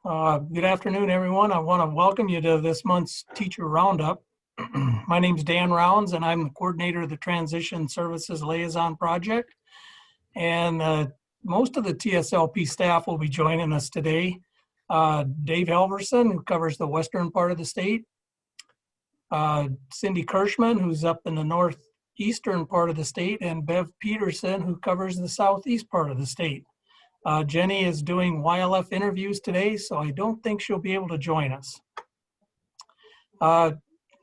Good afternoon, everyone. I want to welcome you to this month's Teacher Roundup. My name's Dan Rounds, and I'm the coordinator of the Transition Services Liaison Project. And most of the TSLP staff will be joining us today. Dave Halverson, who covers the western part of the state. Cindy Kirschman, who's up in the northeastern part of the state, and Bev Peterson, who covers the southeast part of the state. Jenny is doing YLF interviews today, so I don't think she'll be able to join us.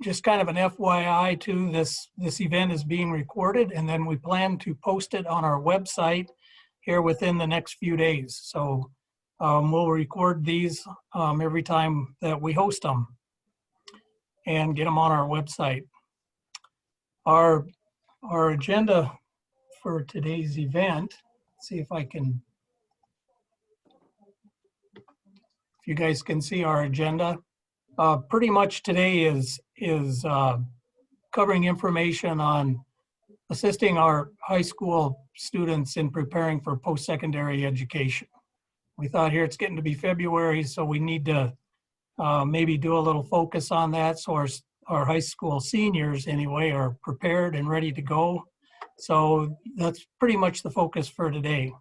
Just kind of an FYI too, this event is being recorded, and then we plan to post it on our website here within the next few days. So we'll record these every time that we host them and get them on our website. Our agenda for today's event, let's see if I can, if you guys can see our agenda. Pretty much today is covering information on assisting our high school students in preparing for post-secondary education. We thought here it's getting to be February, so we need to maybe do a little focus on that, so our high school seniors anyway are prepared and ready to go. So that's pretty much the focus for today.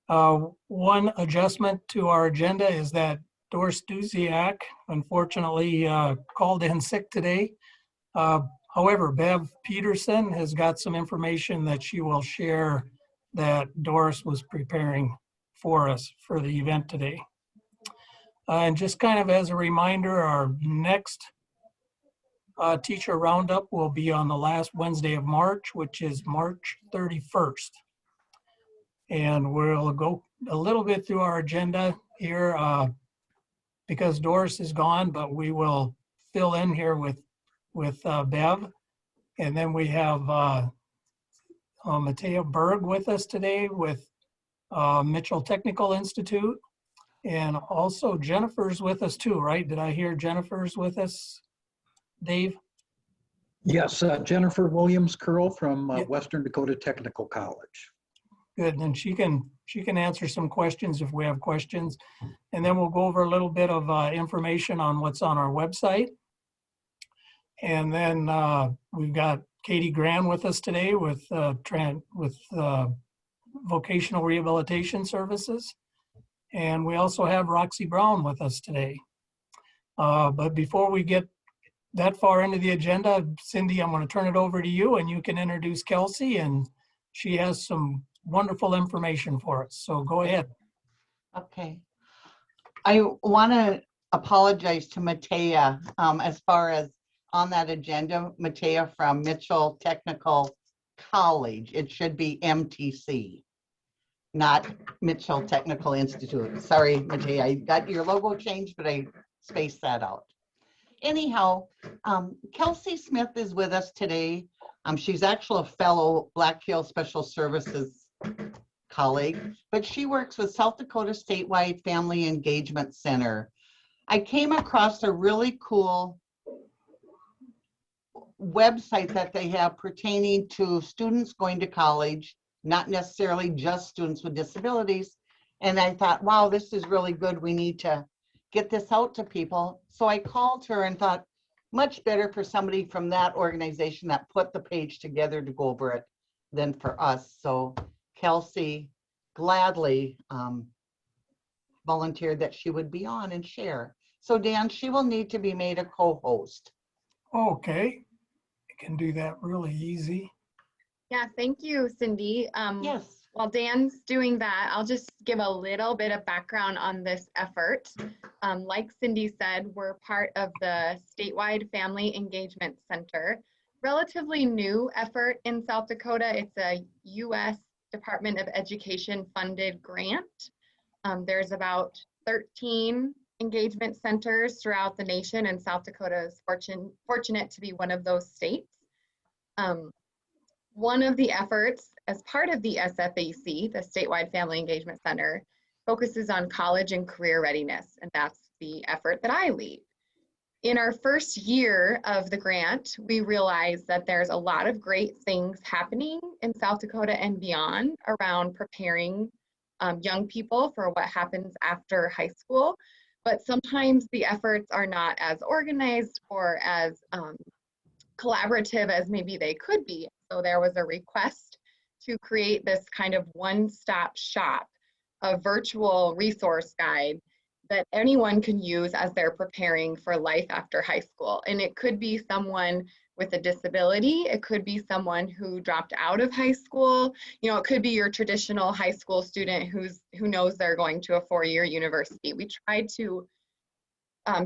One adjustment to our agenda is that Doris Duziak unfortunately called in sick today. However, Bev Peterson has got some information that she will share that Doris was preparing for us for the event today. And just kind of as a reminder, our next Teacher Roundup will be on the last Wednesday of March, which is March 31st. And we'll go a little bit through our agenda here because Doris is gone, but we will fill in here with Bev. And then we have Mateya Berg with us today with Mitchell Technical Institute. And also Jennifer's with us too, right? Did I hear Jennifer's with us, Dave? Yes, Jennifer Williams Curl from Western Dakota Technical College. Good, and she can answer some questions if we have questions. And then we'll go over a little bit of information on what's on our website. And then we've got Katie Gran with us today with Vocational Rehabilitation Services. And we also have Roxy Brown with us today. But before we get that far into the agenda, Cindy, I'm going to turn it over to you and you can introduce Kelsey, and she has some wonderful information for us. So go ahead. Okay. I want to apologize to Mateya as far as on that agenda, Mateya from Mitchell Technical College. It should be MTC, not Mitchell Technical Institute. Sorry, Mateya, I got your logo changed, but I spaced that out. Anyhow, Kelsey Smith is with us today. She's actually a fellow Black Hills Special Services colleague, but she works with South Dakota Statewide Family Engagement Center. I came across a really cool website that they have pertaining to students going to college, not necessarily just students with disabilities. And I thought, wow, this is really good. We need to get this out to people. So I called her and thought, much better for somebody from that organization that put the page together to go over it than for us. So Kelsey gladly volunteered that she would be on and share. So Dan, she will need to be made a co-host. Okay, I can do that really easy. Yeah, thank you, Cindy. Yes. While Dan's doing that, I'll just give a little bit of background on this effort. Like Cindy said, we're part of the Statewide Family Engagement Center, relatively new effort in South Dakota. It's a U.S. Department of Education funded grant. There's about 13 engagement centers throughout the nation, and South Dakota is fortunate to be one of those states. One of the efforts as part of the SFAC, the Statewide Family Engagement Center, focuses on college and career readiness, and that's the effort that I lead. In our first year of the grant, we realized that there's a lot of great things happening in South Dakota and beyond around preparing young people for what happens after high school, but sometimes the efforts are not as organized or as collaborative as maybe they could be. So there was a request to create this kind of one-stop shop, a virtual resource guide that anyone can use as they're preparing for life after high school. And it could be someone with a disability, it could be someone who dropped out of high school, it could be your traditional high school student who knows they're going to a four-year university. We tried to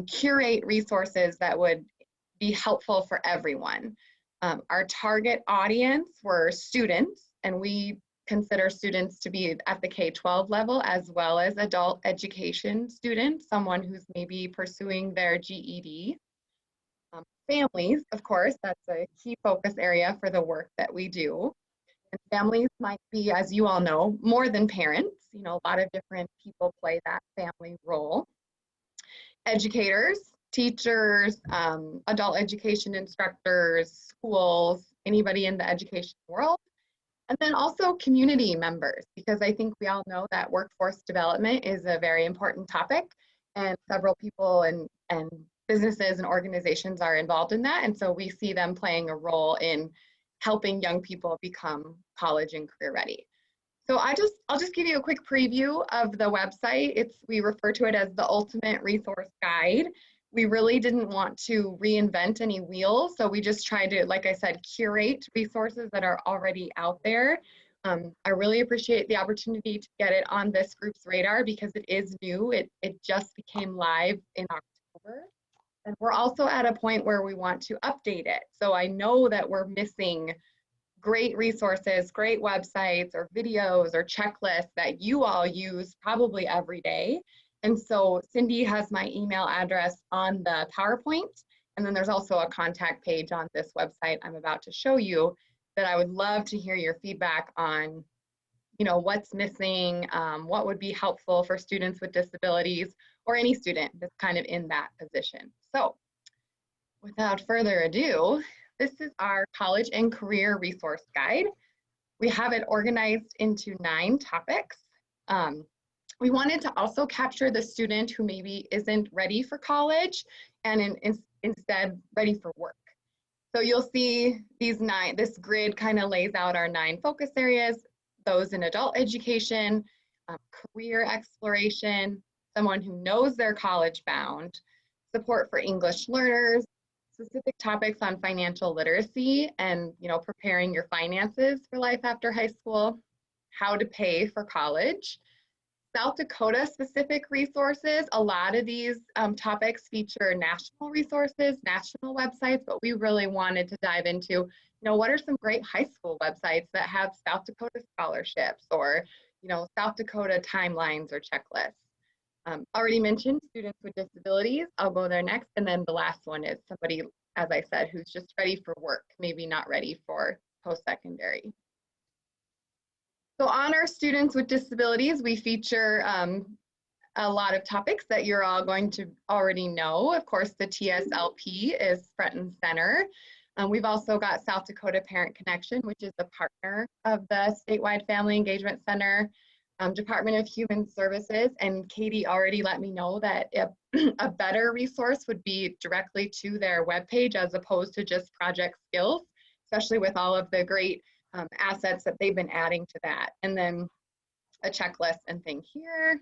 curate resources that would be helpful for everyone. Our target audience were students, and we consider students to be at the K-12 level as well as adult education students, someone who's maybe pursuing their GED. Families, of course, that's a key focus area for the work that we do. And families might be, as you all know, more than parents. A lot of different people play that family role. Educators, teachers, adult education instructors, schools, anybody in the education world. And then also community members, because I think we all know that workforce development is a very important topic, and several people and businesses and organizations are involved in that. And so we see them playing a role in helping young people become college and career ready. So I'll just give you a quick preview of the website. We refer to it as the ultimate resource guide. We really didn't want to reinvent any wheels, so we just tried to, like I said, curate resources that are already out there. I really appreciate the opportunity to get it on this group's radar because it is new. It just became live in October. And we're also at a point where we want to update it. So I know that we're missing great resources, great websites or videos or checklists that you all use probably every day. And so Cindy has my email address on the PowerPoint. And then there's also a contact page on this website I'm about to show you that I would love to hear your feedback on, what's missing, what would be helpful for students with disabilities or any student that's kind of in that position. So without further ado, this is our college and career resource guide. We have it organized into 9 topics. We wanted to also capture the student who maybe isn't ready for college and instead ready for work. So you'll see this grid kind of lays out our 9 focus areas, those in adult education, career exploration, someone who knows they're college bound, support for English learners, specific topics on financial literacy and preparing your finances for life after high school, how to pay for college, South Dakota specific resources. A lot of these topics feature national resources, national websites, but we really wanted to dive into, what are some great high school websites that have South Dakota scholarships or, South Dakota timelines or checklists. Already mentioned students with disabilities. I'll go there next. And then the last one is somebody, as I said, who's just ready for work, maybe not ready for post-secondary. So on our students with disabilities, we feature a lot of topics that you're all going to already know. Of course, the TSLP is front and center. We've also got South Dakota Parent Connection, which is a partner of the Statewide Family Engagement Center, Department of Human Services, and Katie already let me know that a better resource would be directly to their webpage as opposed to just project skills, especially with all of the great assets that they've been adding to that. And then a checklist and thing here.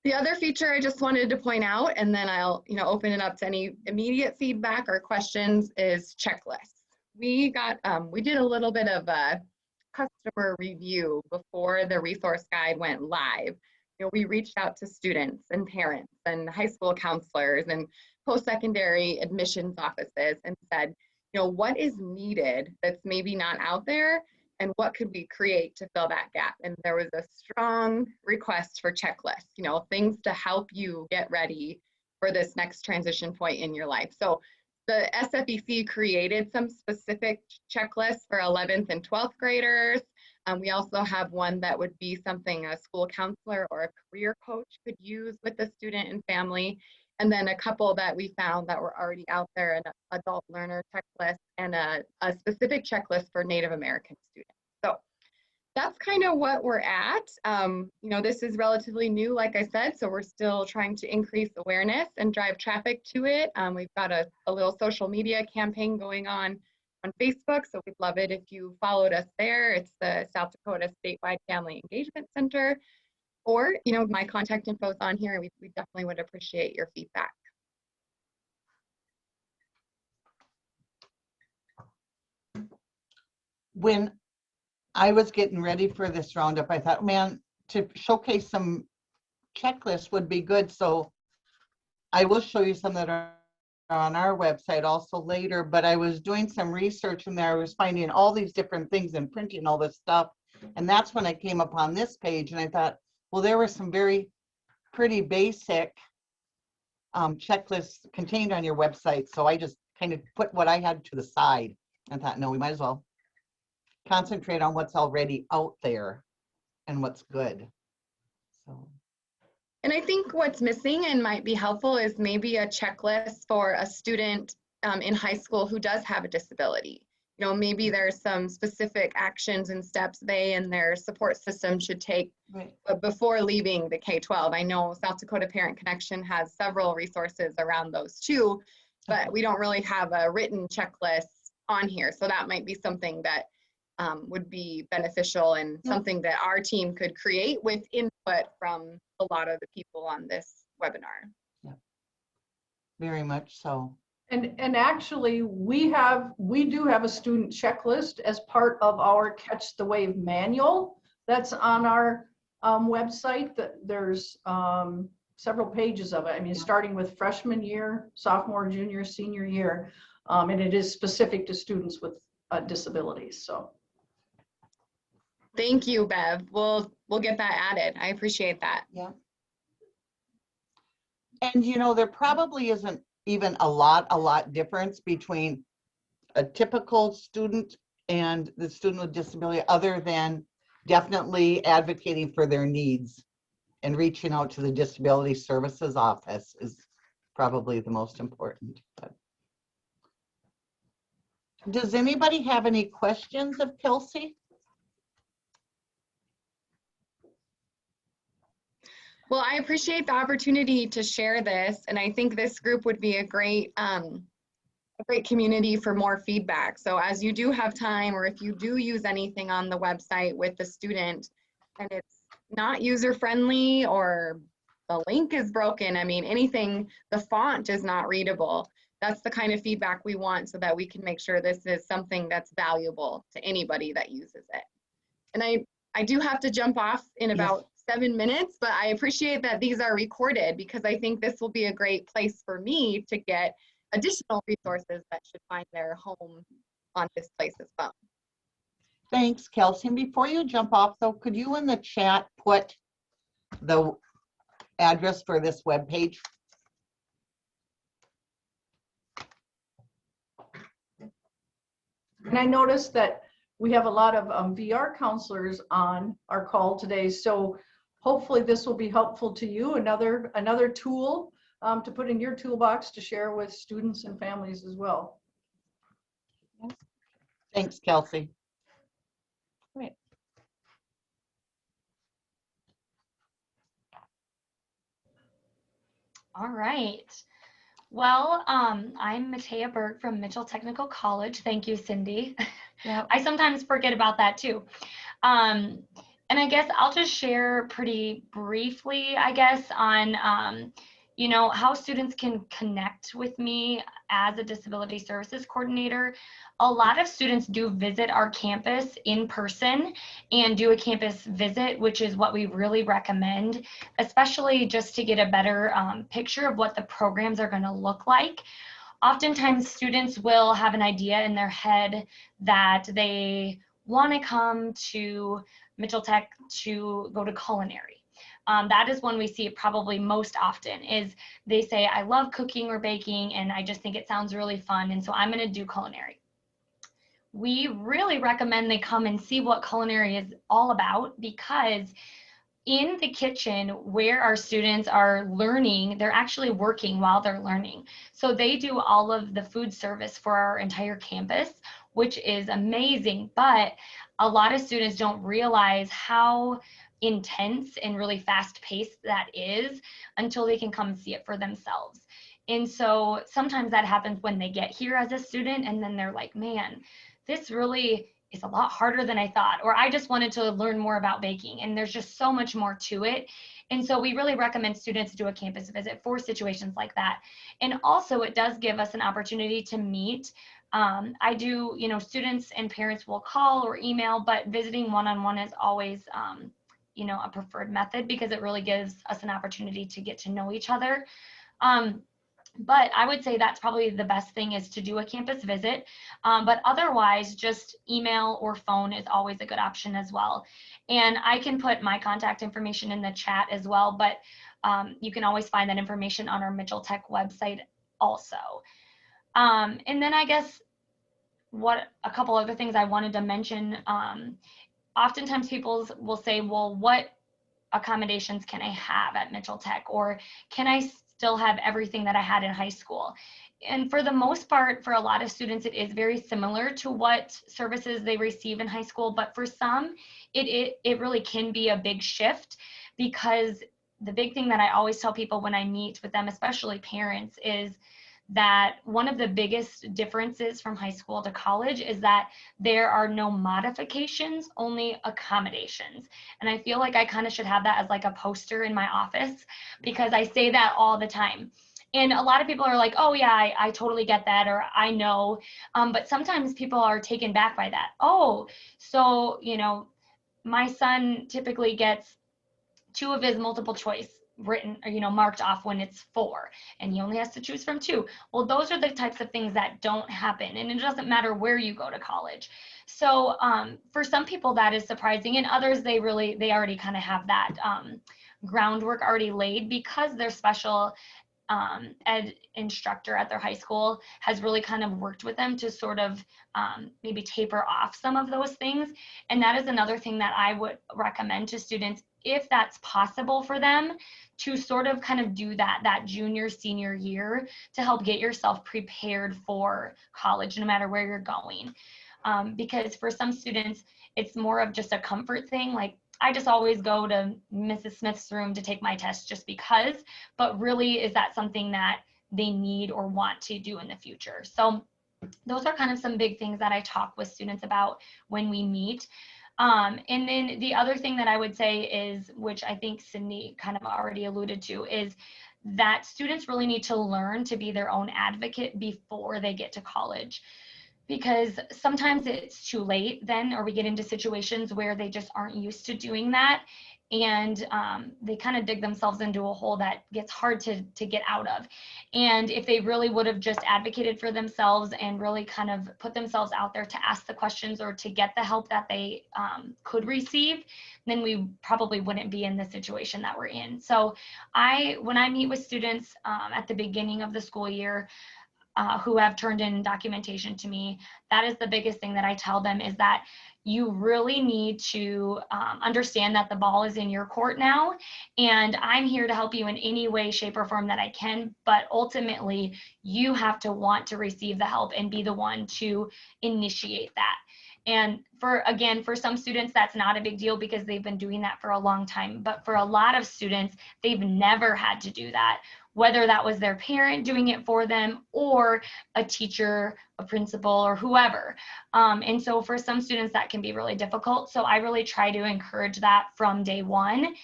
The other feature I just wanted to point out, and then I'll open it up to any immediate feedback or questions, is checklists. We did a little bit of a customer review before the resource guide went live. We reached out to students and parents and high school counselors and post-secondary admissions offices and said, what is needed that's maybe not out there, and what could we create to fill that gap? And there was a strong request for checklists, things to help you get ready for this next transition point in your life. So the SFEC created some specific checklists for 11th and 12th graders. We also have one that would be something a school counselor or a career coach could use with the student and family. And then a couple that we found that were already out there, an adult learner checklist and a specific checklist for Native American students. So That's kind of what we're at. You know, this is relatively new, like I said, so we're still trying to increase awareness and drive traffic to it. We've got a little social media campaign going on Facebook, so we'd love it if you followed us there. It's the South Dakota Statewide Family Engagement Center, or, you know, my contact info is on here. We definitely would appreciate your feedback. When I was getting ready for this roundup, I thought, man, to showcase some checklists would be good. So I will show you some that are on our website also later, but I was doing some research in there. I was finding all these different things and printing all this stuff. And that's when I came upon this page and I thought, well, there were some very pretty basic checklists contained on your website. So I just kind of put what I had to the side and thought, no, we might as well concentrate on what's already out there and what's good. So. And I think what's missing and might be helpful is maybe a checklist for a student in high school who does have a disability. You know, maybe there's some specific actions and steps they and their support system should take before leaving the K-12. I know South Dakota Parent Connection has several resources around those too, but we don't really have a written checklist on here. So that might be something that would be beneficial and something that our team could create with input from a lot of the people on this webinar. Yeah, very much so. And actually, we do have a student checklist as part of our Catch the Wave manual that's on our website. There's several pages of it. I mean, starting with freshman year, sophomore, junior, senior year, and it is specific to students with disabilities. So. Thank you, Bev. We'll get that added. I appreciate that. Yeah. And you know, there probably isn't even a lot difference between a typical student and the student with disability, other than definitely advocating for their needs and reaching out to the Disability Services Office is probably the most important. But does anybody have any questions of Kelsey? Well, I appreciate the opportunity to share this, and I think this group would be a great community for more feedback. So as you do have time, or if you do use anything on the website with the student and it's not user-friendly or the link is broken, I mean, anything, the font is not readable, that's the kind of feedback we want so that we can make sure this is something that's valuable to anybody that uses it. And I do have to jump off in about 7 minutes, but I appreciate that these are recorded because I think this will be a great place for me to get additional resources that should find their home on this place as well. Thanks, Kelsey. And before you jump off though, could you in the chat put the address for this webpage? And I noticed that we have a lot of VR counselors on our call today. So hopefully this will be helpful to you. Another tool to put in your toolbox to share with students and families as well. Thanks, Kelsey. Great. All right. Well, I'm Mateya Berg from Mitchell Technical College. Thank you, Cindy. Yep. I sometimes forget about that too. And I guess I'll just share pretty briefly, I guess, on you know, how students can connect with me as a disability services coordinator. A lot of students do visit our campus in person and do a campus visit, which is what we really recommend, especially just to get a better picture of what the programs are going to look like. Oftentimes students will have an idea in their head that they want to come to Mitchell Tech to go to culinary. That is when we see it probably most often, is they say, I love cooking or baking and I just think it sounds really fun, and so I'm going to do culinary. We really recommend they come and see what culinary is all about, because in the kitchen where our students are learning, they're actually working while they're learning. So they do all of the food service for our entire campus, which is amazing. But a lot of students don't realize how intense and really fast paced that is until they can come see it for themselves. And so sometimes that happens when they get here as a student, and then they're like, man, this really is a lot harder than I thought, or I just wanted to learn more about baking, and there's just so much more to it. And so we really recommend students do a campus visit for situations like that. And also it does give us an opportunity to meet. I do, students and parents will call or email, but visiting one-on-one is always, a preferred method, because it really gives us an opportunity to get to know each other. But I would say that's probably the best thing, is to do a campus visit. But otherwise, just email or phone is always a good option as well. And I can put my contact information in the chat as well, but you can always find that information on our Mitchell Tech website also. And then I guess a couple other things I wanted to mention. Oftentimes people will say, well, what accommodations can I have at Mitchell Tech? Or can I still have everything that I had in high school? And for the most part, for a lot of students, it is very similar to what services they receive in high school. But for some, it really can be a big shift, because the big thing that I always tell people when I meet with them, especially parents, is that one of the biggest differences from high school to college is that there are no modifications, only accommodations. And I feel like I kind of should have that as like a poster in my office, because I say that all the time. And a lot of people are like, oh yeah, I totally get that, or I know. But sometimes people are taken back by that. Oh, so, my son typically gets 2 of his multiple choice written, or marked off when it's 4, and he only has to choose from 2. Well, those are the types of things that don't happen, and it doesn't matter where you go to college. So for some people that is surprising, and others they already kind of have that groundwork already laid, because their special ed instructor at their high school has really kind of worked with them to sort of maybe taper off some of those things. And that is another thing that I would recommend to students, if that's possible for them, to sort of kind of do that junior, senior year, to help get yourself prepared for college, no matter where you're going. Because for some students, it's more of just a comfort thing. Like, I just always go to Mrs. Smith's room to take my test just because, but really, is that something that they need or want to do in the future? So those are kind of some big things that I talk with students about when we meet. And then the other thing that I would say is, which I think Cindy kind of already alluded to, is that students really need to learn to be their own advocate before they get to college. Because sometimes it's too late then, or we get into situations where they just aren't used to doing that, and they kind of dig themselves into a hole that gets hard to get out of. And if they really would have just advocated for themselves and really kind of put themselves out there to ask the questions or to get the help that they could receive, then we probably wouldn't be in the situation that we're in. So when I meet with students at the beginning of the school year, who have turned in documentation to me, that is the biggest thing that I tell them, is that you really need to understand that the ball is in your court now, and I'm here to help you in any way, shape, or form that I can, but ultimately you have to want to receive the help and be the one to initiate that. And for some students, that's not a big deal because they've been doing that for a long time. But for a lot of students, they've never had to do that, whether that was their parent doing it for them or a teacher, a principal, or whoever. And so for some students, that can be really difficult. So I really try to encourage that from day one.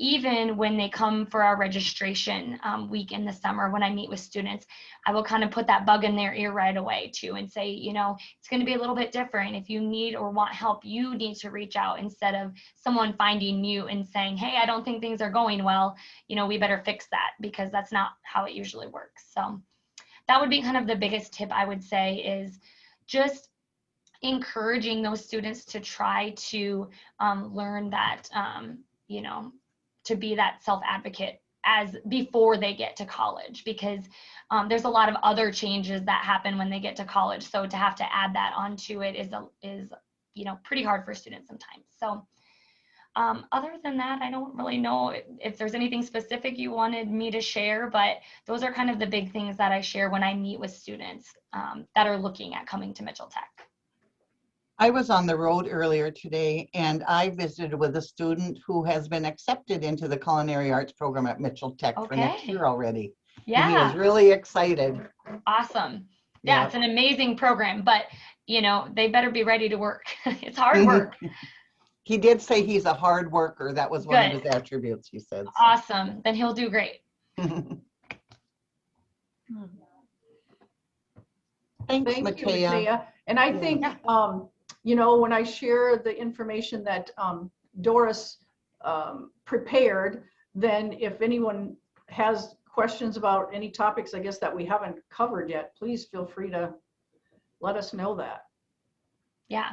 Even when they come for our registration week in the summer, when I meet with students, I will kind of put that bug in their ear right away too, and say, it's going to be a little bit different. If you need or want help, you need to reach out, instead of someone finding you and saying, hey, I don't think things are going well, we better fix that, because that's not how it usually works. So that would be kind of the biggest tip I would say, is just encouraging those students to try to learn that, to be that self-advocate as before they get to college, because there's a lot of other changes that happen when they get to college. So to have to add that onto it is pretty hard for students sometimes. So other than that, I don't really know if there's anything specific you wanted me to share, but those are kind of the big things that I share when I meet with students that are looking at coming to Mitchell Tech. I was on the road earlier today and I visited with a student who has been accepted into the culinary arts program at Mitchell Tech for next Okay. year already. And he Yeah, was really excited. awesome. Yeah, Yeah. it's an amazing program, but you know, they better be ready to work. It's hard work. He did say he's a hard worker. That was one of Good. his attributes, he said. Awesome. Then he'll do great. Thanks, Thank you, Mateya. Mateya. And I think, you know, when I share the information that Doris prepared, then if anyone has questions about any topics, I guess that we haven't covered yet, please feel free to let us know that. Yeah.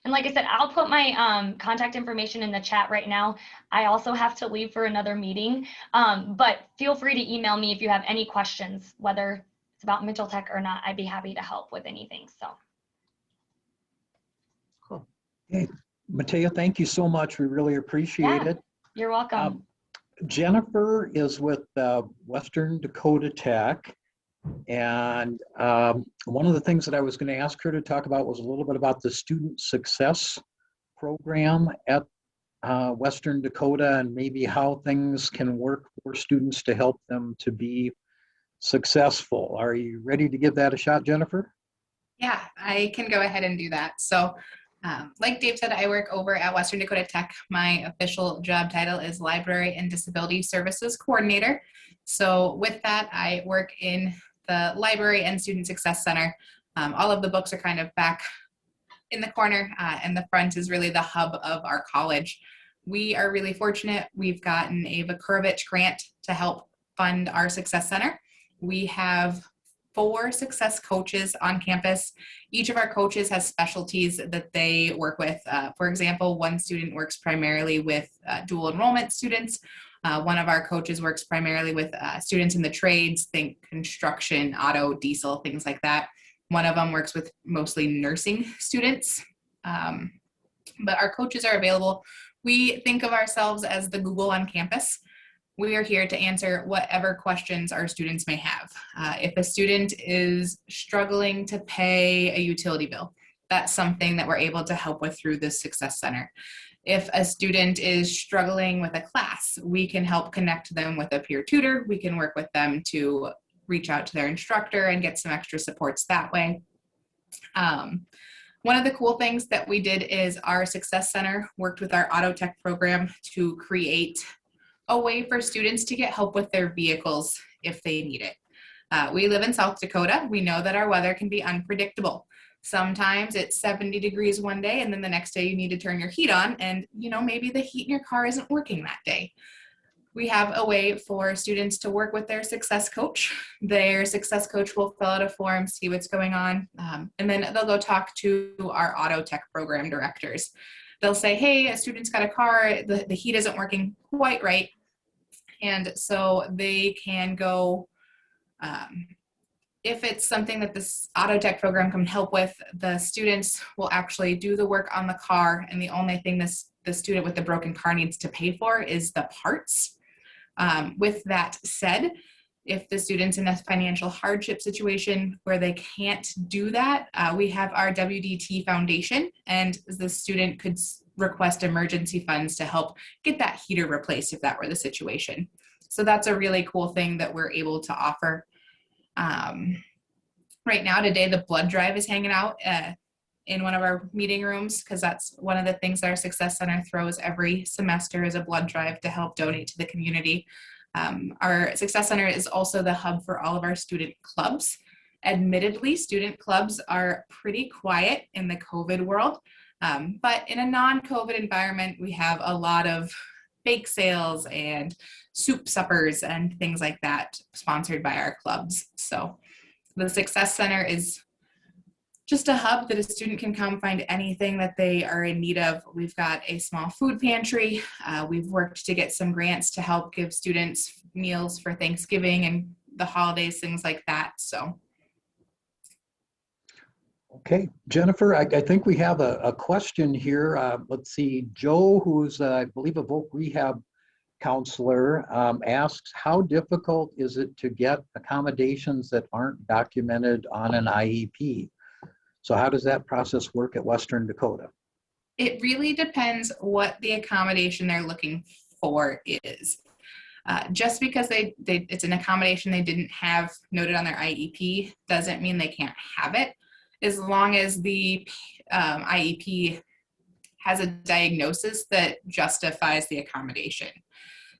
And like I said, I'll put my contact information in the chat right now. I also have to leave for another meeting, but feel free to email me if you have any questions, whether it's about Mitchell Tech or not. I'd be happy to help with anything. So. Cool. Hey, Mateya, thank you so much. We really appreciate it. You're welcome. Jennifer is with Western Dakota Tech. And one of the things that I was going to ask her to talk about was a little bit about the student success program at Western Dakota and maybe how things can work for students to help them to be successful. Are you ready to give that a shot, Jennifer? Yeah, I can go ahead and do that. So like Dave said, I work over at Western Dakota Tech. My official job title is Library and Disability Services Coordinator. So with that, I work in the Library and Student Success Center. All of the books are kind of back in the corner, and the front is really the hub of our college. We are really fortunate. We've gotten a Vakurovich grant to help fund our Success Center. We have 4 success coaches on campus. Each of our coaches has specialties that they work with. For example, one student works primarily with dual enrollment students. One of our coaches works primarily with students in the trades, think construction, auto, diesel, things like that. One of them works with mostly nursing students. But our coaches are available. We think of ourselves as the Google on campus. We are here to answer whatever questions our students may have. If a student is struggling to pay a utility bill, that's something that we're able to help with through the Success Center. If a student is struggling with a class, we can help connect them with a peer tutor. We can work with them to reach out to their instructor and get some extra supports that way. One of the cool things that we did is our Success Center worked with our Auto Tech program to create a way for students to get help with their vehicles if they need it. We live in South Dakota. We know that our weather can be unpredictable. Sometimes it's 70 degrees one day and then the next day you need to turn your heat on and maybe the heat in your car isn't working that day. We have a way for students to work with their success coach. Their success coach will fill out a form, see what's going on, and then they'll go talk to our Auto Tech program directors. They'll say, hey, a student's got a car, the heat isn't working quite right. And so they can go, if it's something that this Auto Tech program can help with, the students will actually do the work on the car. And the only thing the student with the broken car needs to pay for is the parts. With that said, if the student's in a financial hardship situation where they can't do that, we have our WDT Foundation, and the student could request emergency funds to help get that heater replaced if that were the situation. So that's a really cool thing that we're able to offer. Right now, today, the blood drive is hanging out in one of our meeting rooms because that's one of the things that our Success Center throws every semester is a blood drive to help donate to the community. Our Success Center is also the hub for all of our student clubs. Admittedly, student clubs are pretty quiet in the COVID world, but in a non-COVID environment, we have a lot of bake sales and soup suppers and things like that sponsored by our clubs. So the Success Center is just a hub that a student can come find anything that they are in need of. We've got a small food pantry. We've worked to get some grants to help give students meals for Thanksgiving and the holidays, things like that. So. Okay, Jennifer, I think we have a question here. Let's see, Joe, who's I believe a voc rehab counselor, asks, how difficult is it to get accommodations that aren't documented on an IEP? So how does that process work at Western Dakota? It really depends what the accommodation they're looking for is. Just because it's an accommodation they didn't have noted on their IEP doesn't mean they can't have it, as long as the IEP has a diagnosis that justifies the accommodation.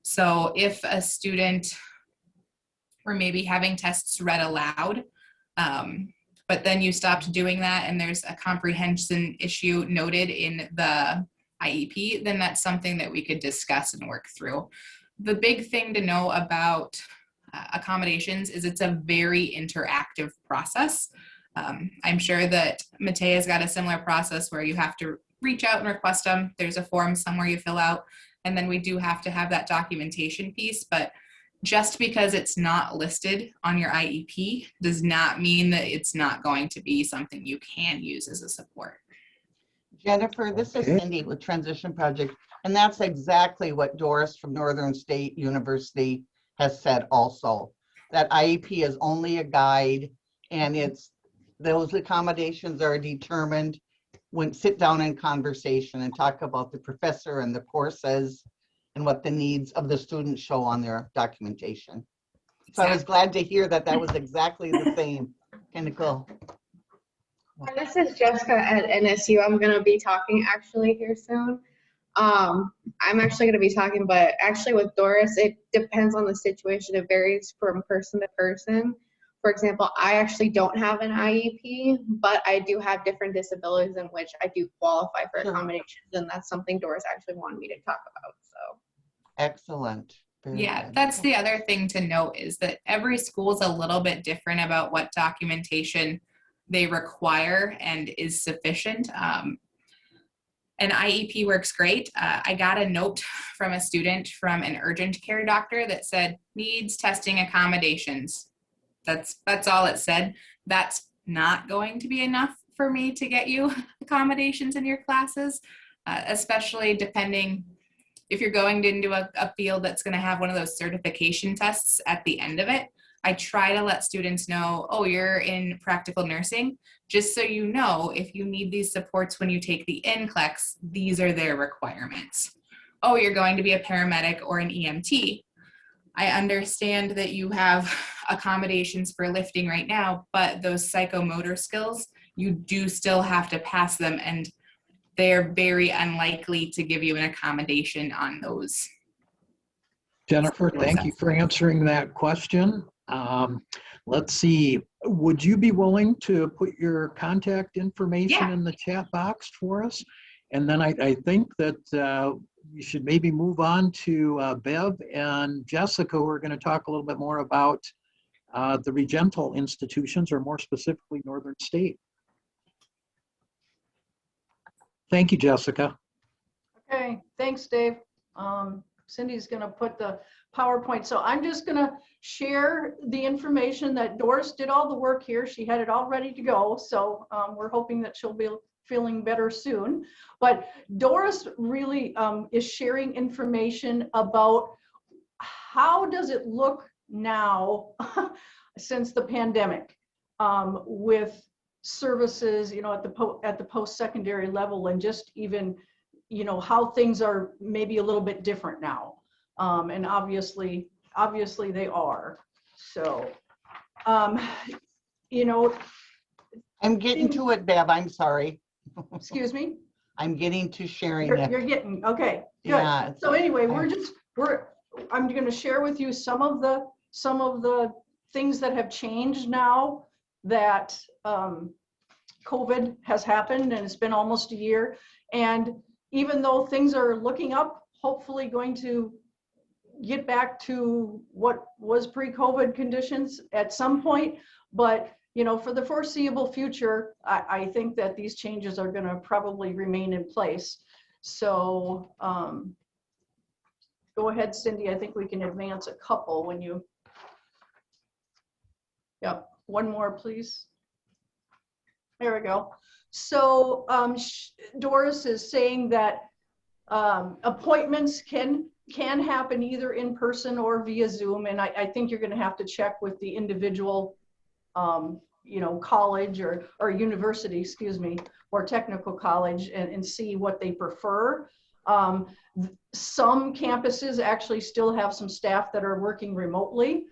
So if a student were maybe having tests read aloud, but then you stopped doing that and there's a comprehension issue noted in the IEP, then that's something that we could discuss and work through. The big thing to know about accommodations is it's a very interactive process. I'm sure that Mateya's got a similar process where you have to reach out and request them. There's a form somewhere you fill out, and then we do have to have that documentation piece, but just because it's not listed on your IEP does not mean that it's not going to be something you can use as a support. Jennifer, this is Okay. Cindy with Transition Project, and that's exactly what Doris from Northern State University has said also, that IEP is only a guide, and those accommodations are determined when sit down in conversation and talk about the professor and the courses and what the needs of the students show on their documentation. So I was glad to hear that was exactly the same. Kind of cool. Hi, this is Jessica at NSU. I'm going to be talking actually here soon. I'm actually going to be talking, but actually with Doris, it depends on the situation. It varies from person to person. For example, I actually don't have an IEP, but I do have different disabilities in which I do qualify for Sure. accommodations, and that's something Doris actually wanted me to talk about. So. Excellent. Very Yeah, good. that's the other thing to note is that every school is a little bit different about what documentation they require and is sufficient. An IEP works great. I got a note from a student from an urgent care doctor that said needs testing accommodations. That's all it said. That's not going to be enough for me to get you accommodations in your classes, especially depending if you're going into a field that's going to have one of those certification tests at the end of it. I try to let students know, oh, you're in practical nursing, just so you know, if you need these supports when you take the NCLEX, these are their requirements. Oh, you're going to be a paramedic or an EMT. I understand that you have accommodations for lifting right now, but those psychomotor skills, you do still have to pass them, and they're very unlikely to give you an accommodation on those. Jennifer, thank you for answering that question. Let's see, would you be willing to put your contact information Yeah. in the chat box for us? And then I think that we should maybe move on to Bev and Jessica, who are going to talk a little bit more about the Regental institutions, or more specifically, Northern State. Thank you, Jessica. Okay, thanks, Dave. Cindy's gonna put the PowerPoint. So I'm just gonna share the information that Doris did all the work here. She had it all ready to go. So we're hoping that she'll be feeling better soon. But Doris really is sharing information about how does it look now since the pandemic with services, you know, at the post-secondary level, and just even, you know, how things are maybe a little bit different now. And obviously they are. So, you know. I'm getting to it, Bev. I'm sorry. Excuse me? I'm getting to sharing it. You're getting, okay, good. Yeah, So anyway, I'm going to share with you some of the things that have changed now that COVID has happened, and it's been almost a year. And even though things are looking up, hopefully going to get back to what was pre-COVID conditions at some point, but you know, for the foreseeable future, I think that these changes are going to probably remain in place. So go ahead, Cindy. I think we can advance a couple when you. Yep, one more, please. There we go. So Doris is saying that appointments can happen either in person or via Zoom, and I think you're going to have to check with the individual college or university, excuse me, or technical college, and see what they prefer. Some campuses actually still have some staff that are working remotely.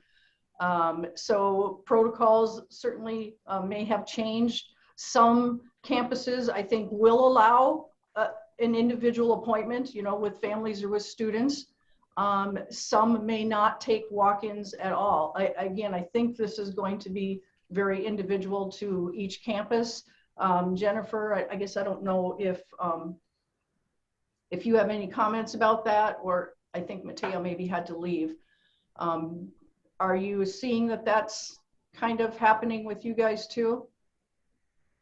So protocols certainly may have changed. Some campuses, I think, will allow an individual appointment, with families or with students. Some may not take walk-ins at all. Again, I think this is going to be very individual to each campus. Jennifer, I guess I don't know if you have any comments about that, or I think Mateya maybe had to leave. Are you seeing that that's kind of happening with you guys too?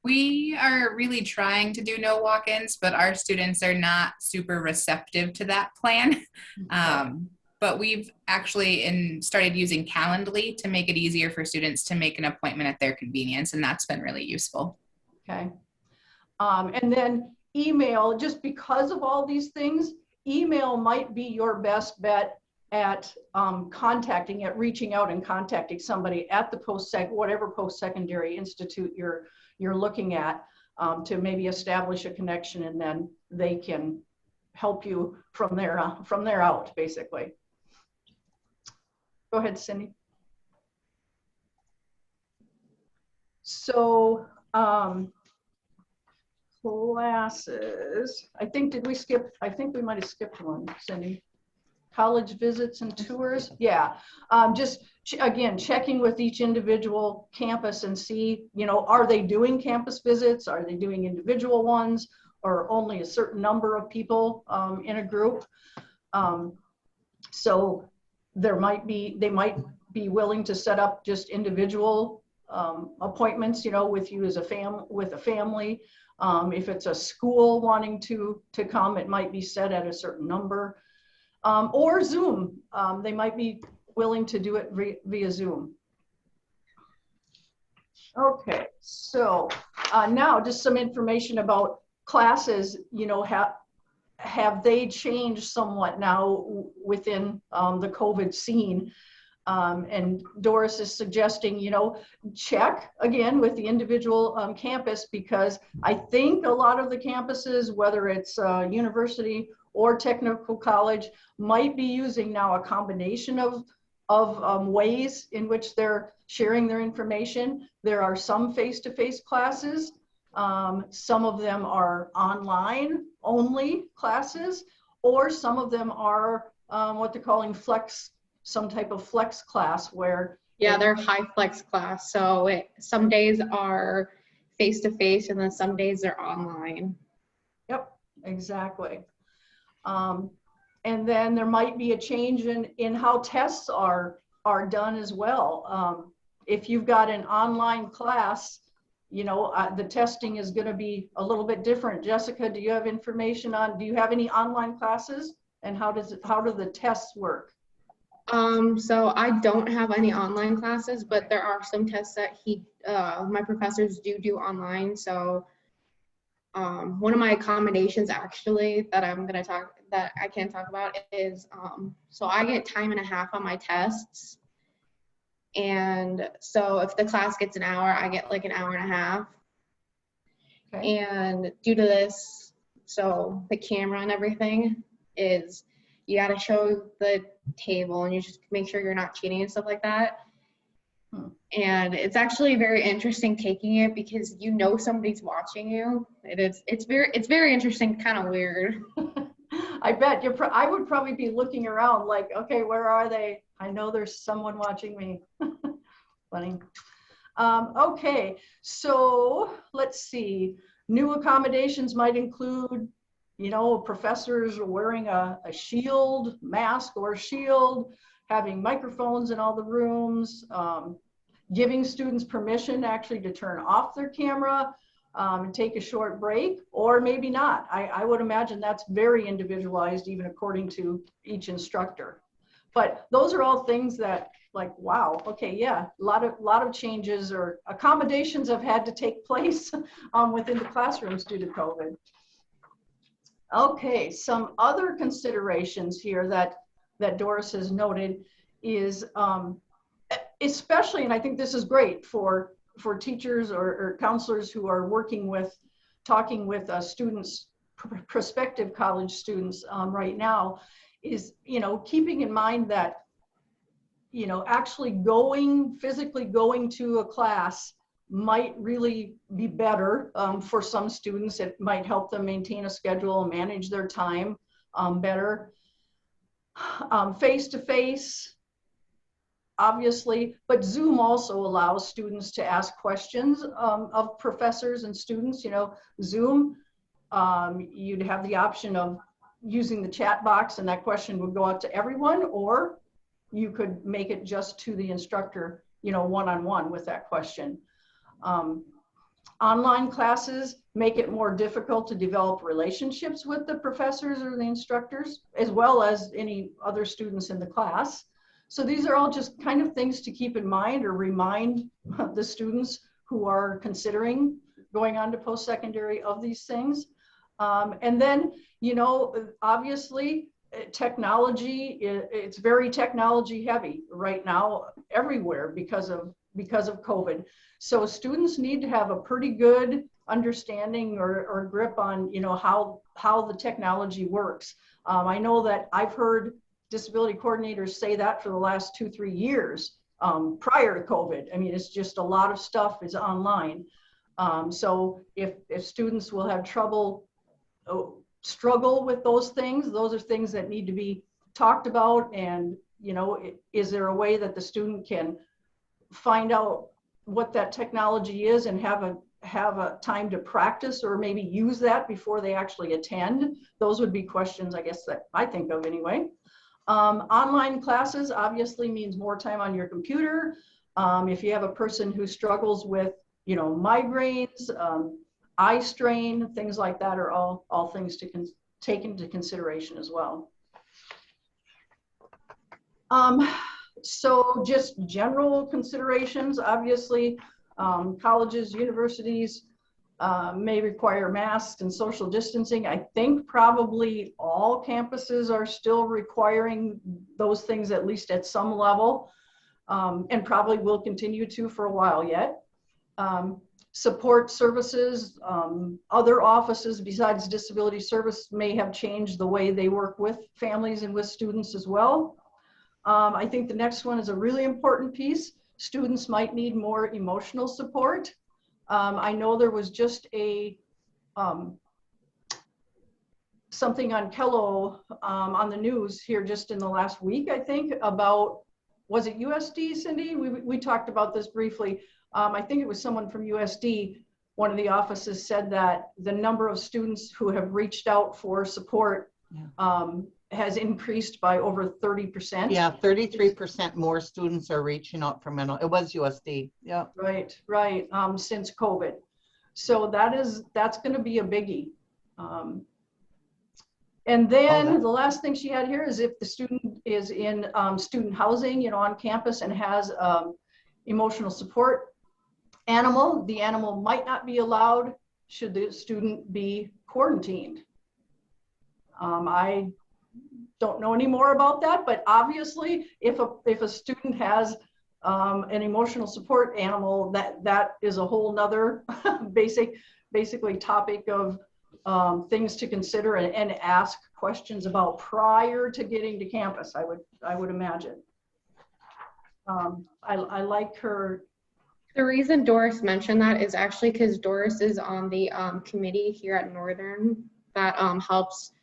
We are really trying to do no walk-ins, but our students are not super receptive to that plan. But we've actually started using Calendly to make it easier for students to make an appointment at their convenience, and that's been really useful. Okay. And then email, just because of all these things, email might be your best bet at reaching out and contacting somebody at the whatever post-secondary institute you're looking at, to maybe establish a connection, and then they can help you from there out, basically. Go ahead, Cindy. So classes, I think we might have skipped one, Cindy. College visits and tours. Yeah, just again, checking with each individual campus and see, are they doing campus visits? Are they doing individual ones, or only a certain number of people in a group? So they might be willing to set up just individual appointments, with you as a family. If it's a school wanting to come, it might be set at a certain number. Or Zoom, they might be willing to do it via Zoom. Okay, so now just some information about classes. Have they changed somewhat now within the COVID scene? And Doris is suggesting, check again with the individual campus, because I think a lot of the campuses, whether it's university or technical college, might be using now a combination of ways in which they're sharing their information. There are some face-to-face classes. Some of them are online only classes, or some of them are what they're calling some type of flex class, where they're high flex class. So some days are face-to-face, and then some days they're online. Yep, exactly. And then there might be a change in how tests are done as well. If you've got an online class, the testing is going to be a little bit different. Jessica, do you have information do you have any online classes, and how do the tests work? So I don't have any online classes, but there are some tests that my professors do online. So one of my accommodations actually that I can talk about is, so I get time and a half on my tests. And so if the class gets an hour, I get like an hour and a half. Okay. And due to this, so the camera and everything is, you got to show the table, and you just make sure you're not cheating and stuff like that. And it's actually very interesting taking it, because somebody's watching you. It's very interesting, kind of weird. I bet I would probably be looking around like, okay, where are they? I know there's someone watching me. Funny. Okay, so let's see. New accommodations might include, professors wearing a mask or shield, having microphones in all the rooms, giving students permission actually to turn off their camera and take a short break, or maybe not. I would imagine that's very individualized, even according to each instructor. But those are all things that, like, wow, okay, yeah, a lot of changes or accommodations have had to take place within the classrooms due to COVID. Okay, some other considerations here that Doris has noted is, especially, and I think this is great for for teachers or counselors who are talking with students, prospective college students right now, is, keeping in mind that, actually physically going to a class might really be better for some students. It might help them maintain a schedule, manage their time better. Face-to-face, obviously, but Zoom also allows students to ask questions of professors and students. Zoom, you'd have the option of using the chat box and that question would go out to everyone, or you could make it just to the instructor, one-on-one with that question. Online classes make it more difficult to develop relationships with the professors or the instructors, as well as any other students in the class. So these are all just kind of things to keep in mind or remind the students who are considering going on to post-secondary of these things. And then, obviously, technology, it's very technology heavy right now everywhere because of COVID. So students need to have a pretty good understanding or grip on, how the technology works. I know that I've heard disability coordinators say that for the last 2-3 years prior to COVID. I mean, it's just a lot of stuff is online. So if students will have struggle with those are things that need to be talked about. And, is there a way that the student can find out what that technology is and have a time to practice or maybe use that before they actually attend? Those would be questions, I guess, that I think of anyway. Online classes obviously means more time on your computer. If you have a person who struggles with, migraines, eye strain, things like that are all things to take into consideration as well. So just general considerations, obviously, colleges, universities may require masks and social distancing. I think probably all campuses are still requiring those things, at least at some level, and probably will continue to for a while yet. Support services, other offices besides disability service may have changed the way they work with families and with students as well. I think the next one is a really important piece. Students might need more emotional support. I know there was just something on Kello on the news here just in the last week, I think, about, was it USD, Cindy? We talked about this briefly. I think it was someone from USD. One of the offices said that the number of students who have reached out for support has increased by over 30%. Yeah, 33% more students are reaching out for mental. It was USD. Yeah. Right. Since COVID. So that's going to be a biggie. And then the last thing she had here is if the student is in student housing, on campus and has emotional support animal, the animal might not be allowed should the student be quarantined. I don't know any more about that, but obviously if a student has an emotional support animal, that is a whole nother basically topic of things to consider and ask questions about prior to getting to campus, I would imagine. I like her. The reason Doris mentioned that is actually because Doris is on the committee here at Northern that helps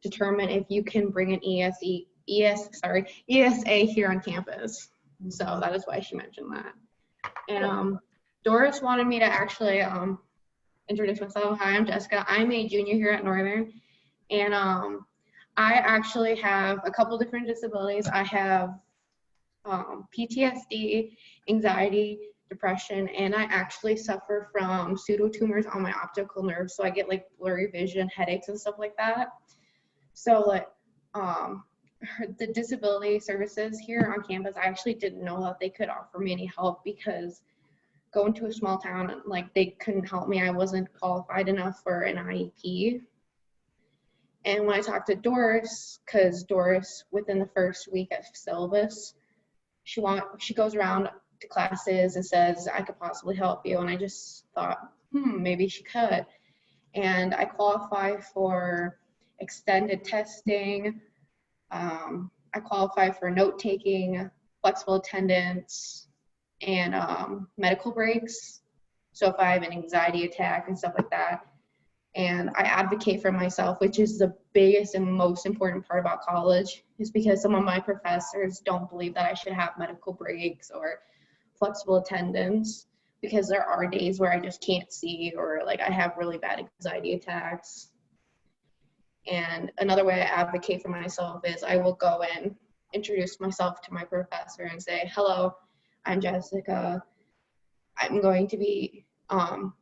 determine if you can bring an ESA here on campus. So that is why she mentioned that. And Doris wanted me to actually introduce myself. Hi, I'm Jessica. I'm a junior here at Northern, and I actually have a couple different disabilities. I have PTSD, anxiety, depression, and I actually suffer from pseudotumors on my optical nerve, so I get like blurry vision, headaches, and stuff like that. So like the disability services here on campus, I actually didn't know that they could offer me any help because going to a small town, like they couldn't help me. I wasn't qualified enough for an IEP. And when I talked to Doris, because Doris within the first week of syllabus, she goes around to classes and says, I could possibly help you. And I just thought, maybe she could. And I qualify for extended testing. I qualify for note taking, flexible attendance, and medical breaks. So if I have an anxiety attack and stuff like that. And I advocate for myself, which is the biggest and most important part about college, is because some of my professors don't believe that I should have medical breaks or flexible attendance, because there are days where I just can't see, or like I have really bad anxiety attacks. And another way I advocate for myself is I will go and introduce myself to my professor and say, hello, I'm Jessica. I'm going to be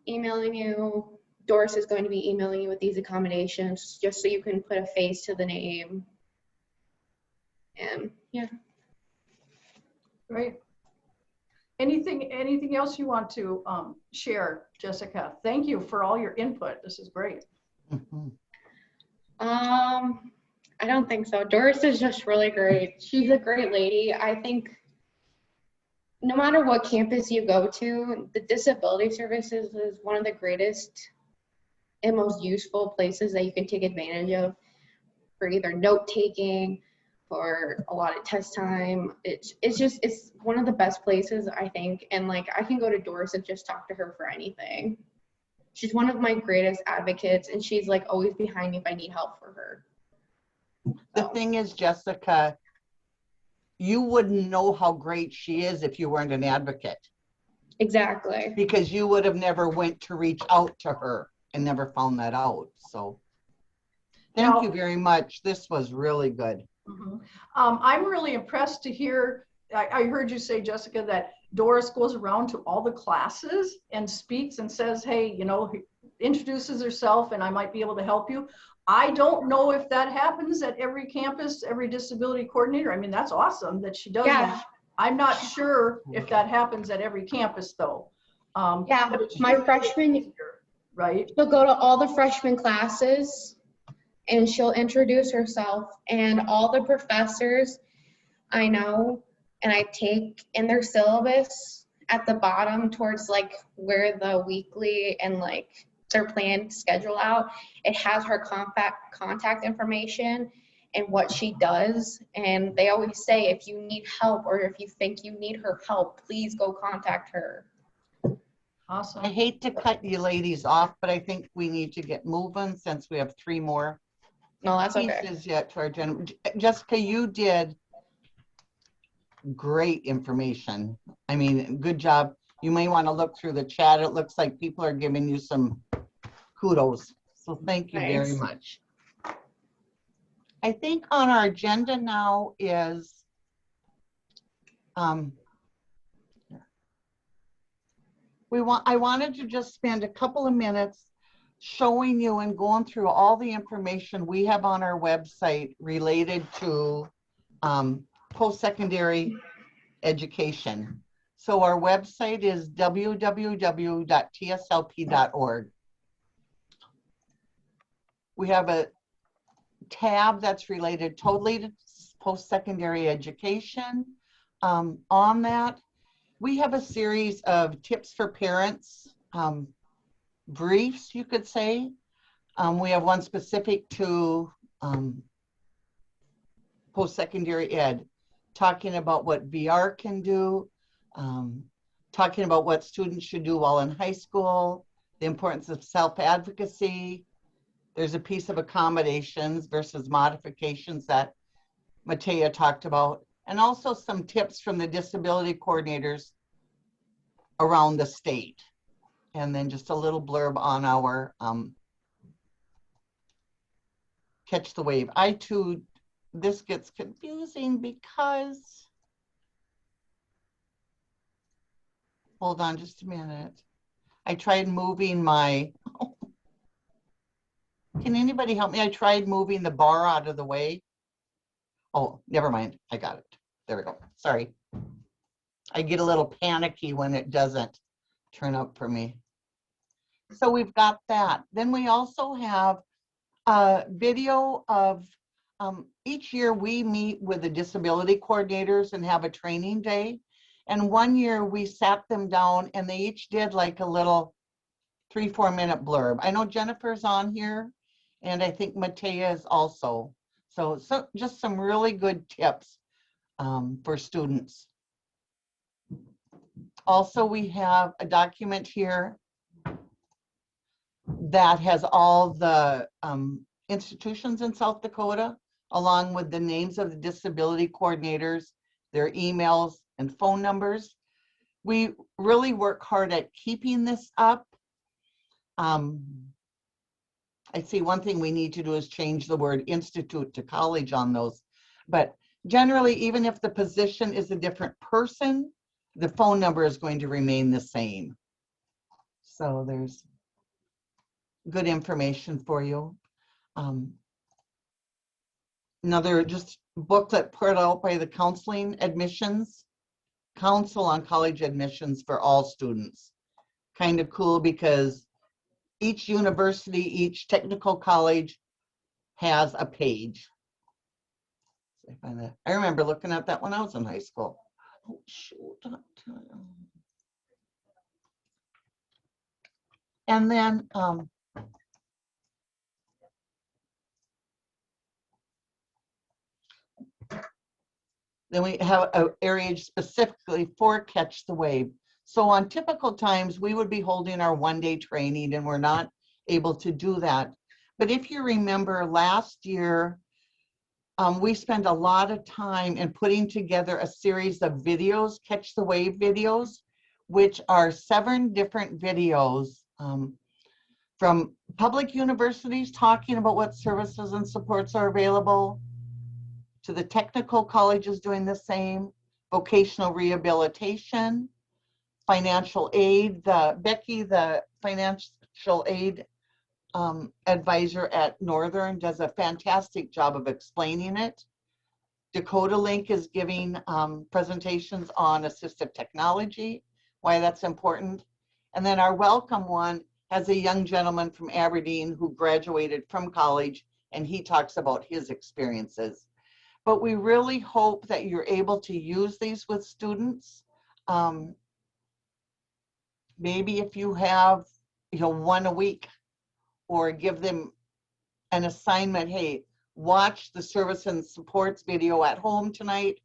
emailing you. Doris is going to be emailing you with these accommodations, just so you can put a face to the name. And yeah. Great. Anything else you want to share, Jessica? Thank you for all your input. This is great. I don't think so. Doris is just really great. She's a great lady. I think no matter what campus you go to, the disability services is one of the greatest and most useful places that you can take advantage of for either note taking, for a lot of test time. It's one of the best places, I think. And like, I can go to Doris and just talk to her for anything. She's one of my greatest advocates, and she's like always behind me if I need help for her. The thing is, Jessica, you wouldn't know how great she is if you weren't an advocate, Exactly. because you would have never went to reach out to her and never found that out. So thank you very much. This was really good. I'm really impressed to hear, I heard you say, Jessica, that Doris goes around to all the classes and speaks and says, hey, you know, introduces herself and I might be able to help you. I don't know if that happens at every campus, every disability coordinator. I mean, that's awesome that she does that. I'm not sure if that happens at every campus though. Yeah, my freshman, right? She'll go to all the freshman classes and she'll introduce herself, and all the professors I know and I take in their syllabus at the bottom towards like where the weekly and like their planned schedule out, it has her contact information and what she does. And they always say, if you need help or if you think you need her help, please go contact her. Awesome. I hate to cut you ladies off, but I think we need to get moving since we have 3 more No, that's okay. pieces yet to our agenda. Jessica, you did great information. I mean, good job. You may want to look through the chat. It looks like people are giving you some kudos. So thank you very much. I think on our agenda now is I wanted to just spend a couple of minutes showing you and going through all the information we have on our website related to post-secondary education. So our website is www.tslp.org. We have a tab that's related totally to post-secondary education. On that, we have a series of tips for parents, briefs, you could say. We have one specific to post-secondary ed, talking about what VR can do, talking about what students should do while in high school, the importance of self-advocacy. There's a piece of accommodations versus modifications that Mateya talked about, and also some tips from the disability coordinators around the state. And then just a little blurb on our Catch the Wave. This gets confusing because, hold on just a minute. I tried moving my, can anybody help me? I tried moving the bar out of the way. Oh, never mind. I got it. There we go. Sorry. I get a little panicky when it doesn't turn up for me. So we've got that. Then we also have a video of each year we meet with the disability coordinators and have a training day. And one year we sat them down and they each did like a little 3-4 minute blurb. I know Jennifer's on here and I think Mateya is also. So just some really good tips for students. Also, we have a document here that has all the institutions in South Dakota, along with the names of the disability coordinators, their emails and phone numbers. We really work hard at keeping this up. I see one thing we need to do is change the word institute to college on those. But generally, even if the position is a different person, the phone number is going to remain the same. So there's good information for you. Another just booklet put out by the Counseling Admissions Council on College Admissions for all students. Kind of cool because each university, each technical college has a page. So I find that. I remember looking at that when I was in high school. Oh, shoot. And then we have an area specifically for Catch the Wave. So on typical times, we would be holding our one-day training and we're not able to do that. But if you remember last year, we spent a lot of time in putting together a series of videos, Catch the Wave videos, which are 7 different videos from public universities talking about what services and supports are available, to the technical colleges doing the same, vocational rehabilitation, financial aid. Becky, the financial aid advisor at Northern, does a fantastic job of explaining it. Dakota Link is giving presentations on assistive technology, why that's important. And then our welcome one has a young gentleman from Aberdeen who graduated from college, and he talks about his experiences. But we really hope that you're able to use these with students. Maybe if you have, one a week, or give them an assignment, hey, watch the service and supports video at home tonight.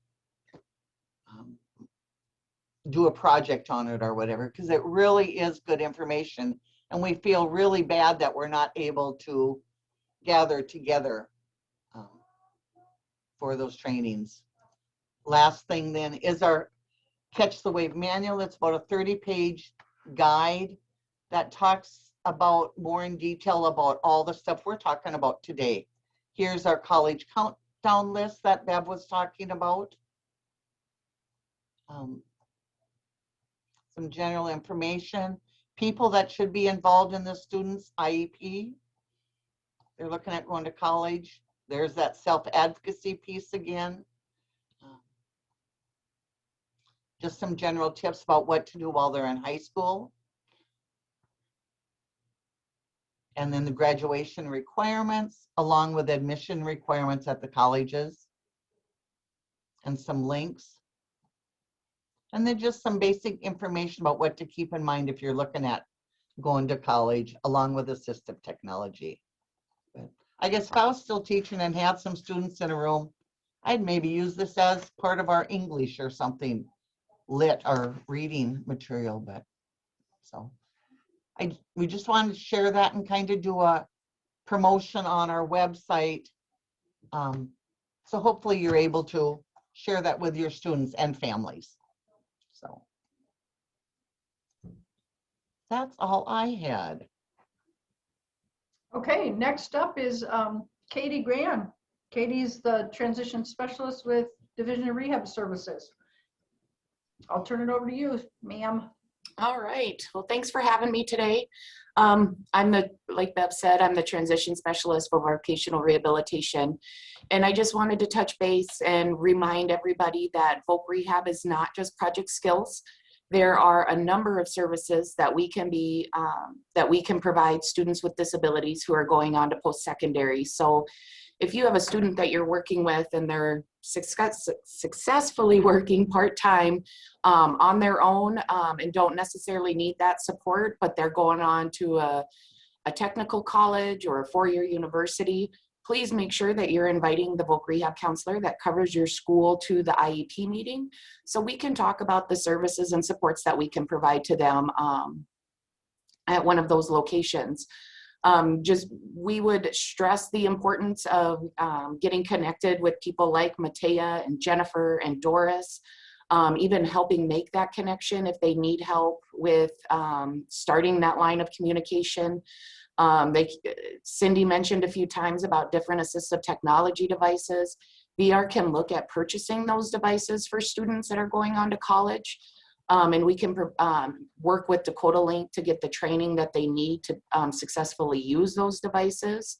Do a project on it or whatever, because it really is good information. And we feel really bad that we're not able to gather together for those trainings. Last thing then is our Catch the Wave manual. It's about a 30-page guide that talks about more in detail about all the stuff we're talking about today. Here's our college countdown list that Bev was talking about. Some general information, people that should be involved in the student's IEP. They're looking at going to college. There's that self-advocacy piece again. Just some general tips about what to do while they're in high school. And then the graduation requirements, along with admission requirements at the colleges. And some links. And then just some basic information about what to keep in mind if you're looking at going to college, along with assistive technology. But I guess if I was still teaching and had some students in a room, I'd maybe use this as part of our English or something, lit or reading material. But so we just wanted to share that and kind of do a promotion on our website. So hopefully you're able to share that with your students and families. So that's all I had. Okay, next up is Katie Gran. Katie's the transition specialist with Division of Rehab Services. I'll turn it over to you, ma'am. All right. Well, thanks for having me today. Like Bev said, I'm the transition specialist for vocational rehabilitation. And I just wanted to touch base and remind everybody that voc rehab is not just project skills. There are a number of services that we can provide students with disabilities who are going on to post-secondary. So if you have a student that you're working with and they're successfully working part-time on their own and don't necessarily need that support, but they're going on to a technical college or a four-year university, please make sure that you're inviting the voc rehab counselor that covers your school to the IEP meeting so we can talk about the services and supports that we can provide to them at one of those locations. We would stress the importance of getting connected with people like Mateya and Jennifer and Doris, even helping make that connection if they need help with starting that line of communication. Cindy mentioned a few times about different assistive technology devices. VR can look at purchasing those devices for students that are going on to college. And we can work with Dakota Link to get the training that they need to successfully use those devices.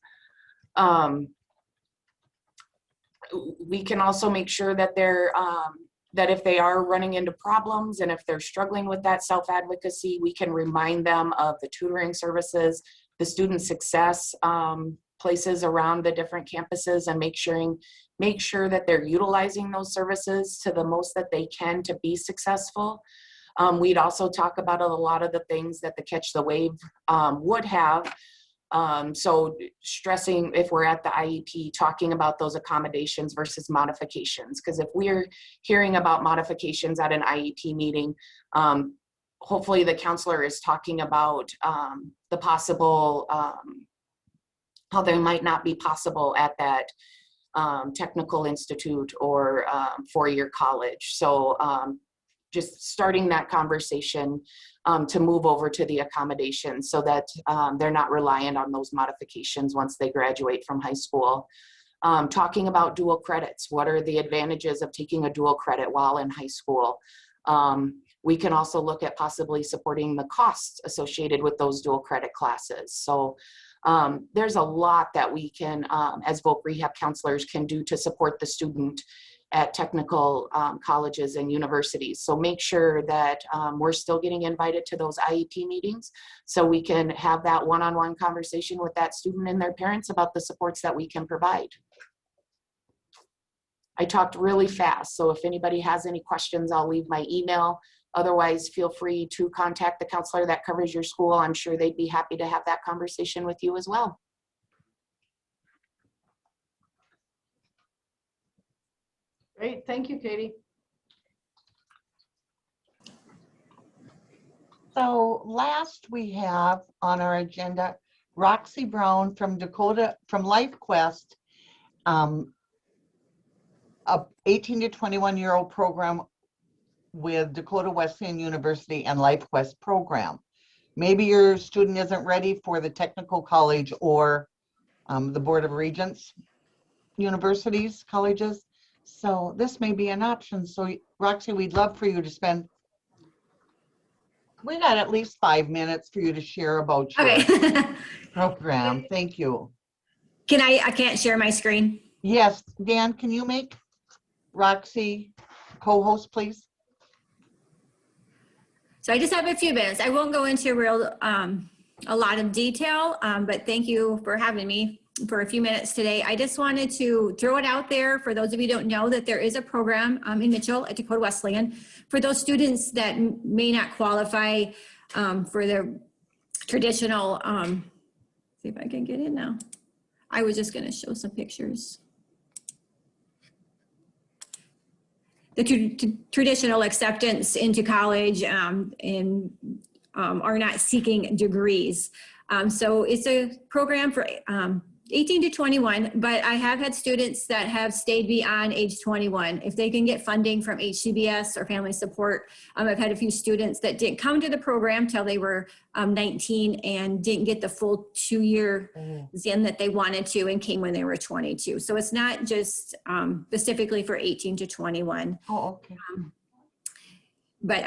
We can also make sure that that if they are running into problems and if they're struggling with that self-advocacy, we can remind them of the tutoring services, the student success places around the different campuses, and make sure that they're utilizing those services to the most that they can to be successful. We'd also talk about a lot of the things that the Catch the Wave would have. So stressing, if we're at the IEP, talking about those accommodations versus modifications, because if we're hearing about modifications at an IEP meeting, hopefully the counselor is talking about the possible, how they might not be possible at that technical institute or four-year college. So just starting that conversation to move over to the accommodation so that they're not reliant on those modifications once they graduate from high school. Talking about dual credits, what are the advantages of taking a dual credit while in high school? We can also look at possibly supporting the costs associated with those dual credit classes. So there's a lot that we can, as voc rehab counselors, can do to support the student at technical colleges and universities. So make sure that we're still getting invited to those IEP meetings so we can have that one-on-one conversation with that student and their parents about the supports that we can provide. I talked really fast, so if anybody has any questions, I'll leave my email. Otherwise, feel free to contact the counselor that covers your school. I'm sure they'd be happy to have that conversation with you as well. Great, thank you, Katie. So last we have on our agenda, Roxy Brown from LifeQuest, a 18 to 21-year-old program with Dakota Wesleyan University and LifeQuest program. Maybe your student isn't ready for the technical college or the Board of Regents universities, colleges. So this may be an option. So Roxy, we'd love for you to spend, we got at least 5 minutes for you to share about your program. Thank you. I can't share my screen. Yes, Dan, can you make Roxy co-host, please? So I just have a few minutes. I won't go into a lot of detail, but thank you for having me for a few minutes today. I just wanted to throw it out there for those of you who don't know that there is a program in Mitchell at Dakota Wesleyan for those students that may not qualify for the traditional, see if I can get in now. I was just gonna show some pictures. The traditional acceptance into college and are not seeking degrees. So it's a program for 18 to 21, but I have had students that have stayed beyond age 21. If they can get funding from HCBS or family support, I've had a few students that didn't come to the program till they were 19 and didn't get the full 2-year Zen that they wanted to and came when they were 22. So it's not just specifically for 18 to 21. Oh, okay. But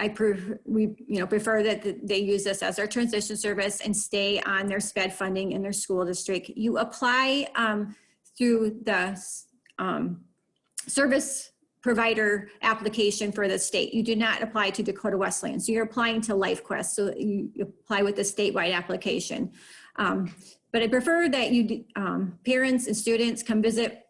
we prefer that they use this as our transition service and stay on their SPED funding in their school district. You apply through the service provider application for the state. You do not apply to Dakota Wesleyan. So you're applying to LifeQuest. So you apply with the statewide application. But I prefer that you parents and students come visit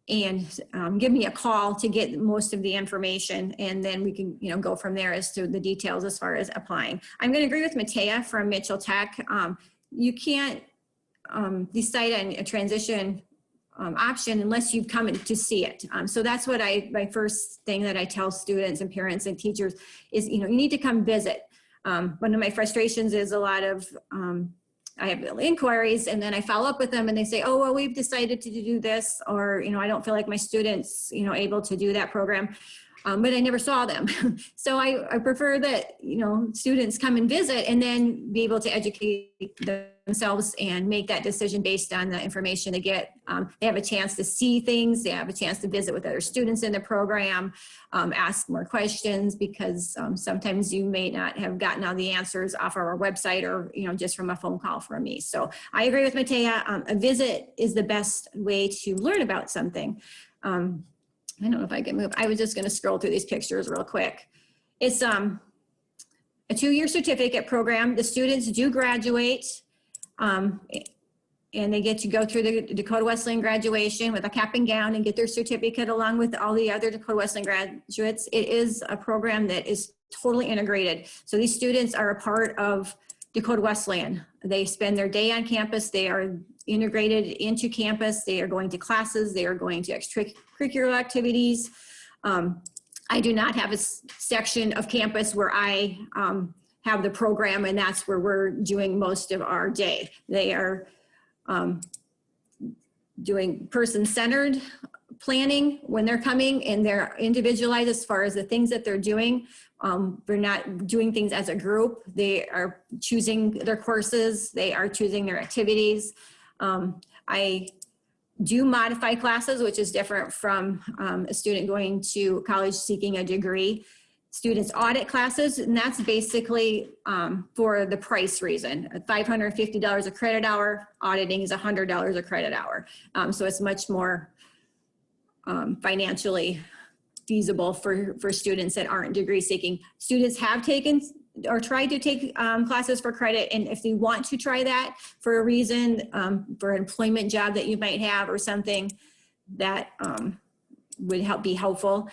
and give me a call to get most of the information, and then we can, go from there as to the details as far as applying. I'm going to agree with Mateya from Mitchell Tech. You can't decide on a transition option unless you come in to see it. So that's what my first thing that I tell students and parents and teachers is, you need to come visit. One of my frustrations is a lot of, I have inquiries and then I follow up with them and they say, oh, well, we've decided to do this, or, I don't feel like my students, able to do that program. But I never saw them. So I prefer that, students come and visit and then be able to educate themselves and make that decision based on the information they get. They have a chance to see things. They have a chance to visit with other students in the program, ask more questions, because sometimes you may not have gotten all the answers off our website or, just from a phone call from me. So I agree with Mateya. A visit is the best way to learn about something. I don't know if I can move. I was just going to scroll through these pictures real quick. It's a 2-year certificate program. The students do graduate, and they get to go through the Dakota Wesleyan graduation with a cap and gown and get their certificate along with all the other Dakota Wesleyan graduates. It is a program that is totally integrated. So these students are a part of Dakota Wesleyan. They spend their day on campus. They are integrated into campus. They are going to classes. They are going to extracurricular activities. I do not have a section of campus where I have the program, and that's where we're doing most of our day. They are doing person-centered planning when they're coming, and they're individualized as far as the things that they're doing. They're not doing things as a group. They are choosing their courses. They are choosing their activities. I do modify classes, which is different from a student going to college seeking a degree. Students audit classes, and that's basically for the price reason. $550 a credit hour, auditing is $100 a credit hour. So it's much more financially feasible for students that aren't degree seeking. Students have taken or tried to take classes for credit, and if they want to try that for a reason, for an employment job that you might have or something that would be helpful,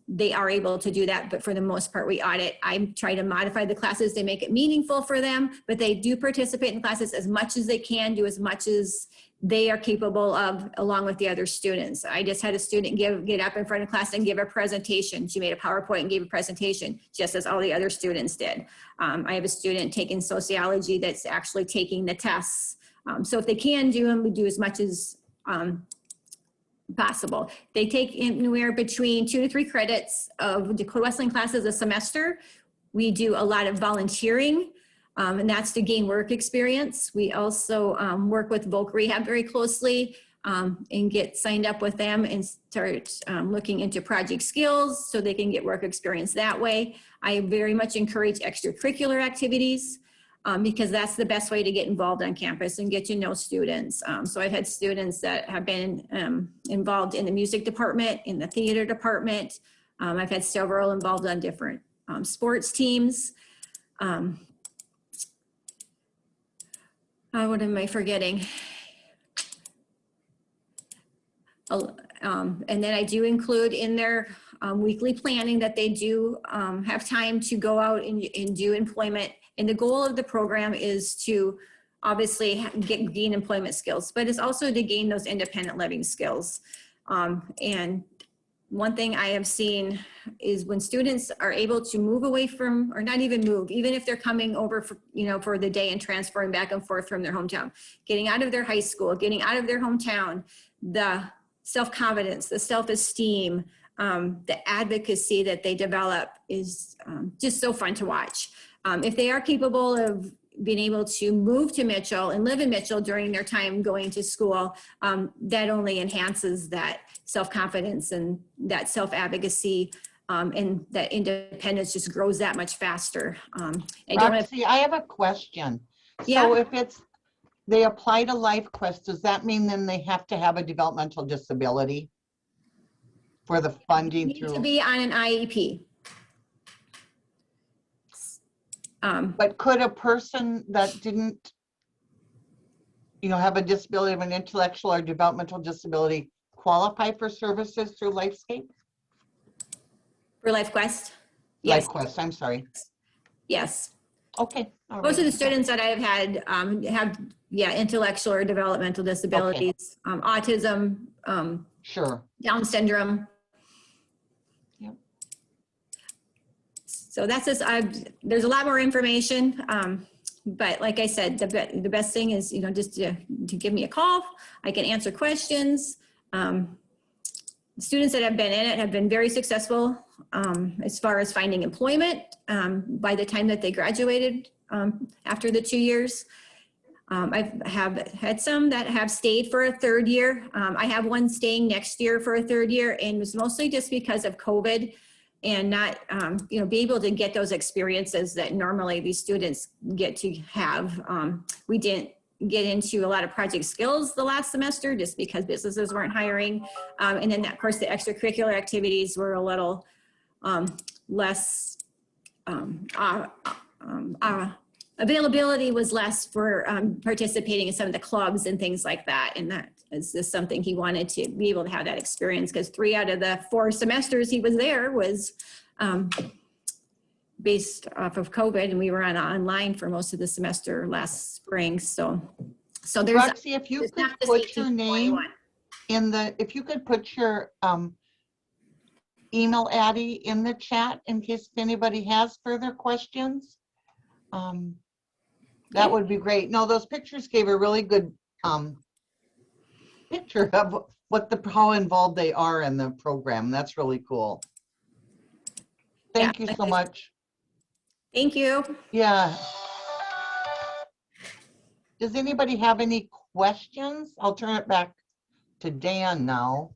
they are able to do that. But for the most part, we audit. I try to modify the classes to make it meaningful for them, but they do participate in classes as much as they can, do as much as they are capable of, along with the other students. I just had a student get up in front of class and give a presentation. She made a PowerPoint and gave a presentation, just as all the other students did. I have a student taking sociology that's actually taking the tests. So if they can do them, we do as much as possible. They take anywhere between 2 to 3 credits of Dakota Wesleyan classes a semester. We do a lot of volunteering, and that's to gain work experience. We also work with Voc Rehab very closely and get signed up with them and start looking into project skills so they can get work experience that way. I very much encourage extracurricular activities because that's the best way to get involved on campus and get to know students. So I've had students that have been involved in the music department, in the theater department. I've had several involved on different sports teams. What am I forgetting? And then I do include in their weekly planning that they do have time to go out and do employment. And the goal of the program is to obviously gain employment skills, but it's also to gain those independent living skills. And one thing I have seen is when students are able to move away from, or not even move, even if they're coming over for, for the day and transferring back and forth from their hometown, getting out of their high school, getting out of their hometown, the self-confidence, the self-esteem, the advocacy that they develop is just so fun to watch. If they are capable of being able to move to Mitchell and live in Mitchell during their time going to school, that only enhances that self-confidence and that self-advocacy, and that independence just grows that much faster. Roxy, I have a question. Yeah. So if they apply to Life Quest, does that mean then they have to have a developmental disability for the funding Need through? to be on an IEP. But could a person that didn't, have a disability of an intellectual or developmental disability qualify for services through LifeScape? For LifeQuest? Yes, LifeQuest, I'm sorry. yes. Okay. all Most of the right. students that I've had have, yeah, intellectual or developmental disabilities, autism, Sure. Down syndrome. Yep. So that's just, there's a lot more information. But like I said, the best thing is, you know, just to give me a call. I can answer questions. Students that have been in it have been very successful as far as finding employment by the time that they graduated after the 2 years. I have had some that have stayed for a third year. I have one staying next year for a third year, and it was mostly just because of COVID and not, you know, be able to get those experiences that normally these students get to have. We didn't get into a lot of project skills the last semester just because businesses weren't hiring. And then of course the extracurricular activities were a little less, availability was less for participating in some of the clubs and things like that. And that is just something he wanted to be able to have that experience, because 3 out of the 4 semesters he was there was based off of COVID, and we were online for most of the semester last spring. So there's Roxy, if you it's could not just put 18 your to name 21. in the, if you could put your email Addie in the chat in case anybody has further questions. That would be great. No, those pictures gave a really good picture of how involved they are in the program. That's really cool. Thank you so much. Thank you. Yeah. Does anybody have any questions? I'll turn it back to Dan now.